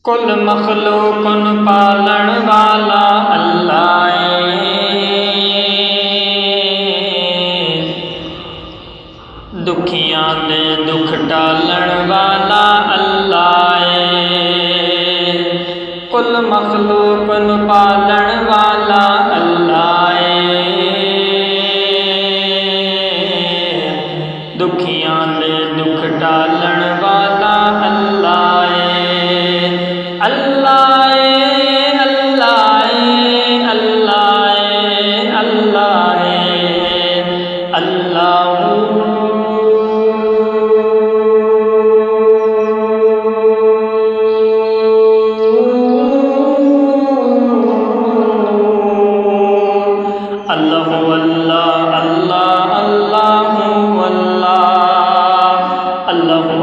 کل مخلوق پالن والا اللہ دکھیاں دے دکھ ٹالن والا اللہ کل مخلوق پالن والا اللہ دکھیاں دے دکھ ٹالن والا اللہ اللہ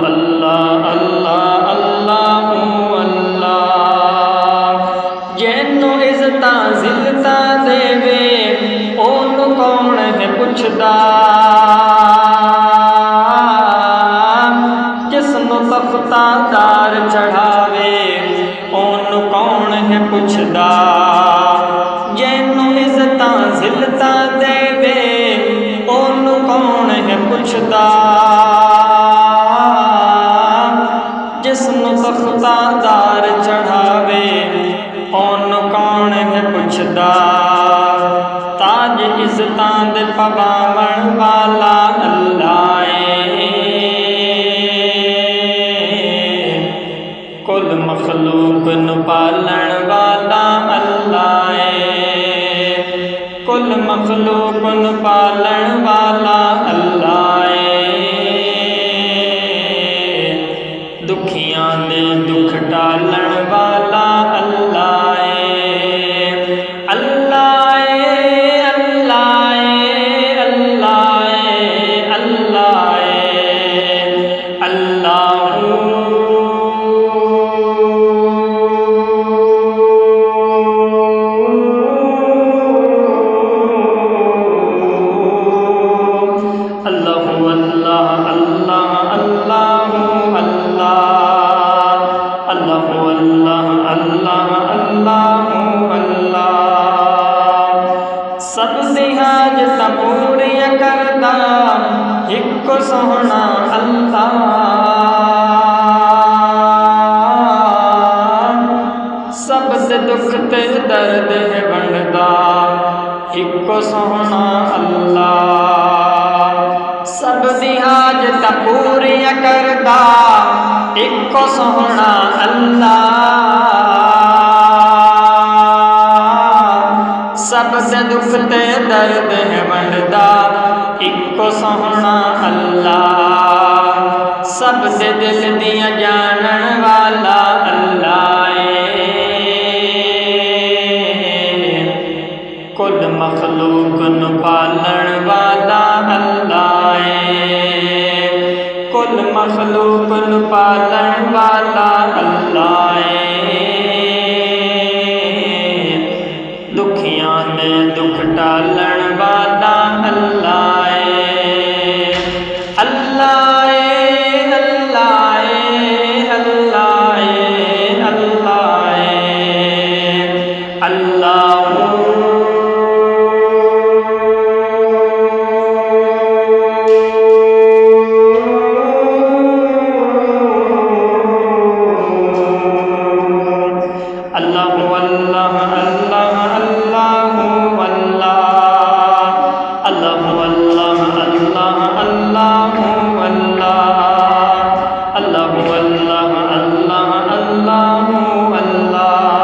اللہ اللہ اللہ اللہ جس نو تختہ دار چڑھاوے اون کون ہے پوچھدا جینو عزتاں ذلتاں دے اون کون ہے پوچھدا جس نو تختہ دار چڑھاوے اون کون ہے پوچھدا تاج عزتاں دے پواون والا اللہ کل مخلوق نو پالن والا اللہ کل مخلوق نو پالن والا اللہ دکھیاں دے دکھ ٹالن والا اللہ سب دی حاجتاں پوریاں کردا ایک سوہنا اللہ سب دے دکھ تے درد ہے بنڈدا ایک سوہنا اللہ سب دی حاجتاں پوریاں کردا ایک سوہنا اللہ سب سے دکھ تے درد ہے بنڈدا ایک سوہنا اللہ سب سے دل دیاں جانن والا اللہ کل مخلوق نو پالن والا اللہ کل مخلوق نو پالن والا اللہ دکھیاں دے دکھ ٹالن والا اللہ اللہ اللہ اللہ اللہ اللہ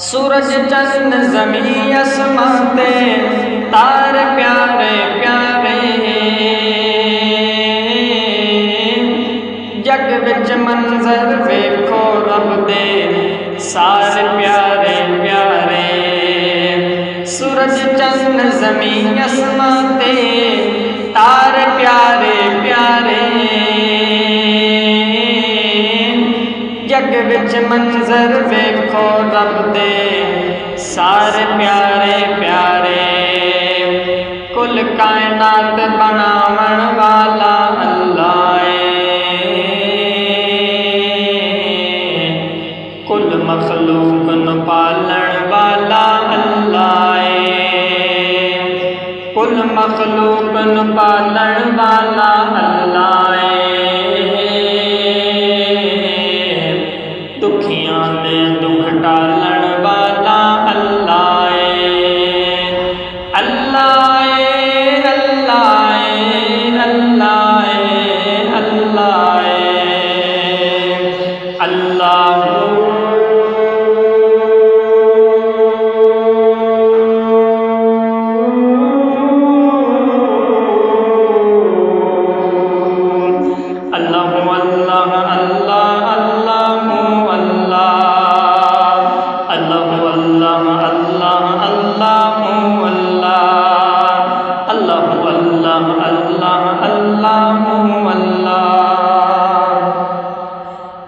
سورج چند زمین اسمان تے تارے پیارے پیارے جگ وچ منظر ویکھو رب دے سارے پیارے پیارے سورج چند زمین اسمان تے تارے پیارے پیارے جگ وچ منظر ویکھو رب دے سارے پیارے پیارے کل کائنات بناون والا اللہ مخلوق نو پالن والا اللہ ہے، کل مخلوق نو پالن والا اللہ ہے، دکھیاں دے دکھ ٹالن والا اللہ ہے، اللہ ہے، اللہ ہے، اللہ ہے، اللہ ہے، اللہ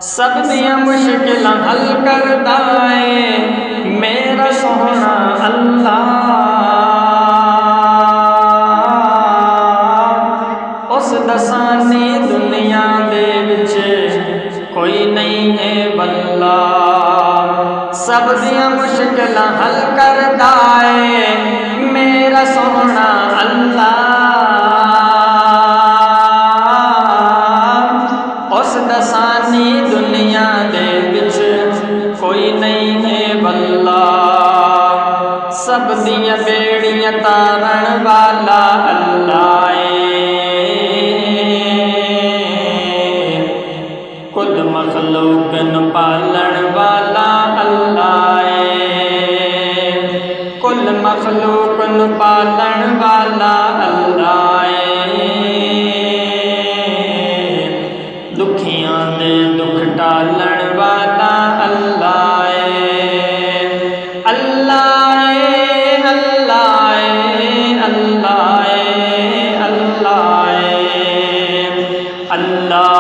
سب دیا مشکل حل کردا ہے میرا سونا اللہ، اس دسانی دنیا دے وچ کوئی نہیں ہے بلا، سب دیا مشکل حل کردا ہے میرا سونا اللہ، اس دسانی دنیا دے وچ کوئی نہیں ہے بلا، سب دیا بیڑیاں تارن والا اللہ ہے، کل مخلوق نو پالن والا اللہ ہے، کل مخلوق نو پالن والا اللہ ہے، دکھیاں دے دکھ ٹالن والا اللہ ہے، اللہ ہے، اللہ ہے، اللہ ہے، اللہ ہے، اللہ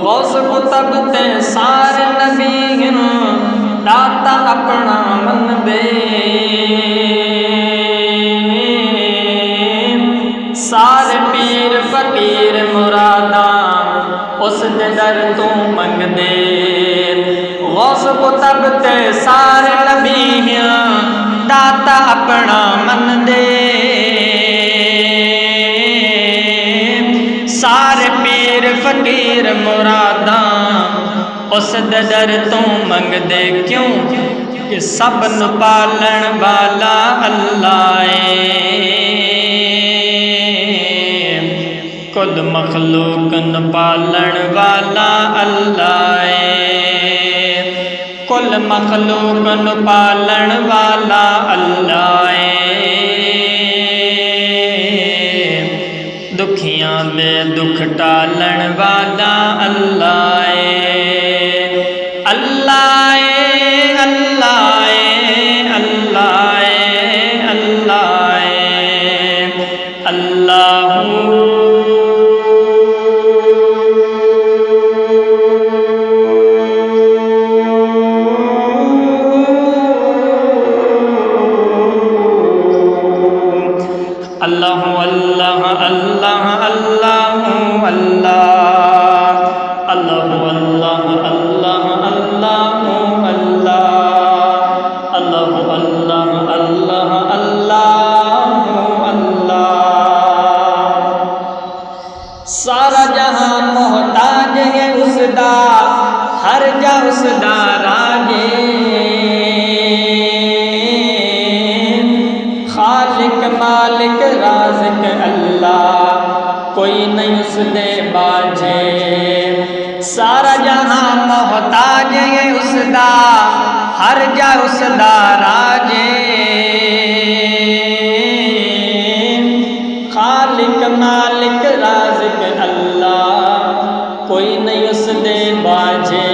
غوث کتب تے سارے نبی داتا اپنا من دے، سارے پیر فقیر مراداں اس دے در تو منگ دے، غوث کتب تے سارے نبی داتا اپنا من دے، سارے پیر فقیر مراداں اس دے در تو منگ دے، کیوں کہ سب نو پالن والا اللہ ہے، کل مخلوق نو پالن والا اللہ ہے، کل مخلوق نو پالن والا اللہ ہے، دکھیاں دے دکھ ٹالن والا اللہ ہے، اللہ ہے، اللہ ہے، اللہ ہے، اللہ ہے، اللہ اللہ اللہ اللہ اللہ اللہ اللہ اللہ اللہ اللہ اللہ اللہ اللہ اللہ، سارا جہاں محتاج ہے اس دا، ہر جا اس دا راجے، خالق مالک رازق اللہ کوئی نہیں اس دے باجے، سارا جہاں محتاج ہے اس دا، ہر جا اس دا راجے، خالق مالک رازق اللہ کوئی نہیں اس دے باجے،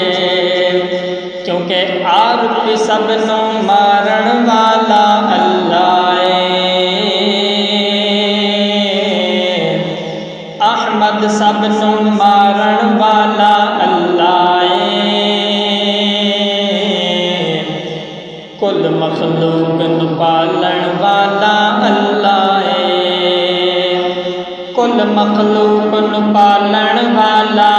کیونکہ کہ آپ سب نو مارن والا اللہ ہے، احمد سب نو مارن والا اللہ ہے، کل مخلوق نو پالن والا اللہ ہے، کل مخلوق نو پالن والا